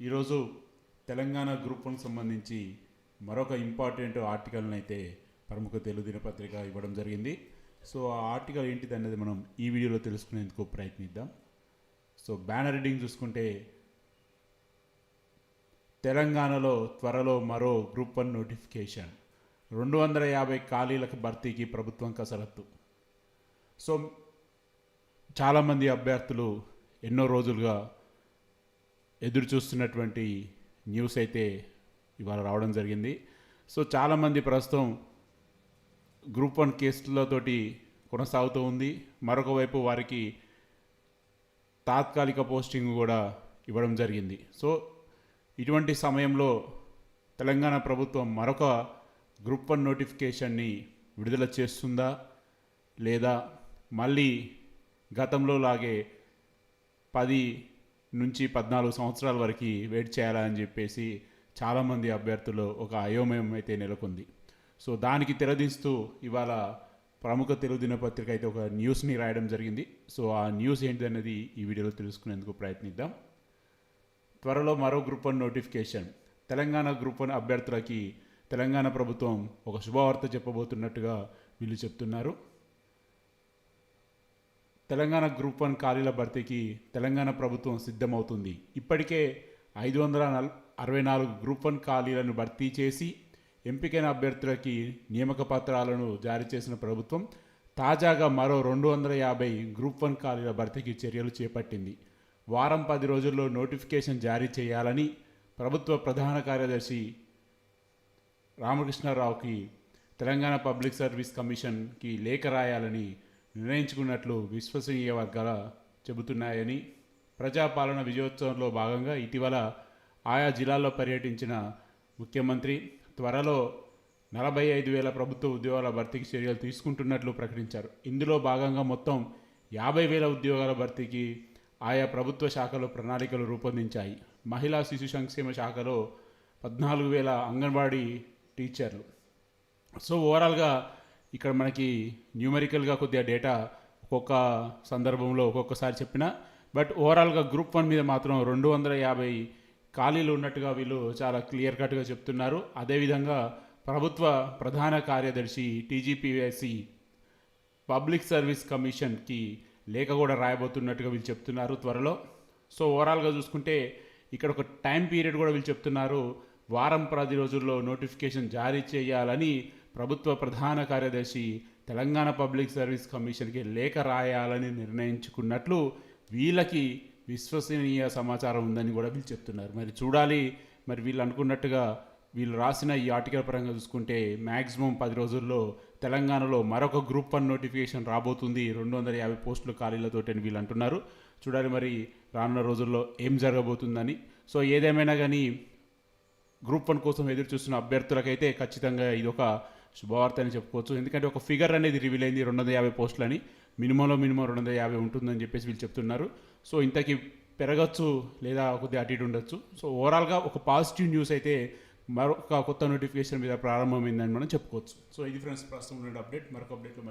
ఈరోజు తెలంగాణ గ్రూప్ వన్కి సంబంధించి మరొక ఇంపార్టెంట్ ఆర్టికల్ని అయితే ప్రముఖ తెలుగు దినపత్రిక ఇవ్వడం జరిగింది. సో ఆ ఆర్టికల్ ఏంటిది అనేది మనం ఈ వీడియోలో తెలుసుకునేందుకు ప్రయత్నిద్దాం. సో బ్యానర్ రీడింగ్ చూసుకుంటే, తెలంగాణలో త్వరలో మరో గ్రూప్ వన్ నోటిఫికేషన్, 250 ఖాళీలకు భర్తీకి ప్రభుత్వం కసరత్తు. సో చాలామంది అభ్యర్థులు ఎన్నో రోజులుగా ఎదురు చూస్తున్నటువంటి న్యూస్ అయితే ఇవాళ రావడం జరిగింది. సో చాలామంది ప్రస్తుతం గ్రూప్ వన్ కేసులతోటి కొనసాగుతూ ఉంది. మరొక వైపు వారికి తాత్కాలిక పోస్టింగ్ కూడా ఇవ్వడం జరిగింది. సో ఇటువంటి సమయంలో తెలంగాణ ప్రభుత్వం మరొక గ్రూప్ వన్ నోటిఫికేషన్ని విడుదల చేస్తుందా, లేదా మళ్ళీ గతంలో లాగే 10 నుంచి 14 సంవత్సరాల వరకు వెయిట్ చేయాలని చెప్పేసి చాలామంది అభ్యర్థులు ఒక అయోమయం అయితే నెలకొంది. సో దానికి తెరదీస్తూ ఇవాళ ప్రముఖ తెలుగు దినపత్రిక అయితే ఒక న్యూస్ని రాయడం జరిగింది. సో ఆ న్యూస్ ఏంటిదనేది ఈ వీడియోలో తెలుసుకునేందుకు ప్రయత్నిద్దాం. త్వరలో మరో group one notification, Telangana group one అభ్యర్థులకి తెలంగాణ ప్రభుత్వం ఒక శుభవార్త చెప్పబోతున్నట్టుగా వీళ్ళు చెప్తున్నారు. తెలంగాణ గ్రూప్ వన్ ఖాళీల భర్తీకి తెలంగాణ ప్రభుత్వం సిద్ధమవుతుంది. ఇప్పటికే 564 గ్రూప్ వన్ ఖాళీలను భర్తీ చేసి ఎంపికైన అభ్యర్థులకి నియామక పత్రాలను జారీ చేసిన ప్రభుత్వం తాజాగా మరో 250 గ్రూప్ వన్ ఖాళీల భర్తీకి చర్యలు చేపట్టింది. వారం 10 రోజుల్లో నోటిఫికేషన్ జారీ చేయాలని ప్రభుత్వ ప్రధాన కార్యదర్శి రామకృష్ణారావుకి తెలంగాణ పబ్లిక్ సర్వీస్ కమిషన్కి లేఖ రాయాలని నిర్ణయించుకున్నట్లు విశ్వసనీయ వర్గాలు చెబుతున్నాయని, ప్రజాపాలన విజయోత్సవంలో భాగంగా ఇటీవల ఆయా జిల్లాల్లో పర్యటించిన ముఖ్యమంత్రి త్వరలో 45,000 ప్రభుత్వ ఉద్యోగాల భర్తీకి చర్యలు తీసుకుంటున్నట్లు ప్రకటించారు. ఇందులో భాగంగా మొత్తం 50,000 ఉద్యోగాల భర్తీకి ఆయా ప్రభుత్వ శాఖలు ప్రణాళికలు రూపొందించాయి. మహిళా శిశు సంక్షేమ శాఖలో 14,000 అంగన్వాడీ టీచర్లు. సో ఓవరాల్గా ఇక్కడ మనకి న్యూమరికల్గా కొద్దిగా డేటా ఒక్కొక్క సందర్భంలో ఒక్కొక్కసారి చెప్పినా, బట్ ఓవరాల్గా గ్రూప్ వన్ మీద మాత్రం 250 ఖాళీలు ఉన్నట్టుగా వీళ్ళు చాలా క్లియర్ కట్గా చెప్తున్నారు. అదేవిధంగా ప్రభుత్వ ప్రధాన కార్యదర్శి టీజీపీఎస్సి పబ్లిక్ సర్వీస్ కమిషన్కి లేఖ కూడా రాయబోతున్నట్టుగా వీళ్ళు చెప్తున్నారు త్వరలో. సో ఓవరాల్గా చూసుకుంటే ఇక్కడ ఒక టైం పీరియడ్ కూడా వీళ్ళు చెప్తున్నారు. వారం 10 రోజుల్లో నోటిఫికేషన్ జారీ చేయాలని ప్రభుత్వ ప్రధాన కార్యదర్శి తెలంగాణ పబ్లిక్ సర్వీస్ కమిషన్కి లేఖ రాయాలని నిర్ణయించుకున్నట్లు వీళ్ళకి విశ్వసనీయ సమాచారం ఉందని కూడా వీళ్ళు చెప్తున్నారు. మరి చూడాలి, మరి వీళ్ళు అనుకున్నట్టుగా వీళ్ళు రాసిన ఈ ఆర్టికల్ పరంగా చూసుకుంటే మ్యాక్సిమం 10 రోజుల్లో తెలంగాణలో మరొక గ్రూప్ వన్ నోటిఫికేషన్ రాబోతుంది 250 పోస్టులు ఖాళీలతోటి అని వీళ్ళు అంటున్నారు. చూడాలి మరి రానున్న రోజుల్లో ఏం జరగబోతుందని. సో ఏదేమైనా కానీ గ్రూప్ వన్ కోసం ఎదురు చూస్తున్న అభ్యర్థులకైతే ఖచ్చితంగా ఇది ఒక శుభవార్త అని చెప్పుకోవచ్చు. ఎందుకంటే ఒక ఫిగర్ అనేది రివీల్ అయింది, 250 పోస్టులని, మినిమంలో మినిమం 250 ఉంటుందని చెప్పేసి వీళ్ళు చెప్తున్నారు. సో ఇంతకీ పెరగచ్చు లేదా కొద్దిగా అటు ఇటు ఉండొచ్చు. సో ఓవరాల్గా ఒక పాజిటివ్ న్యూస్ అయితే మరొక కొత్త నోటిఫికేషన్ మీద ప్రారంభమైందని మనం చెప్పుకోవచ్చు. సో ఇది ఫ్రెండ్స్ ప్రస్తుతం అప్డేట్. మరొక అప్డేట్లో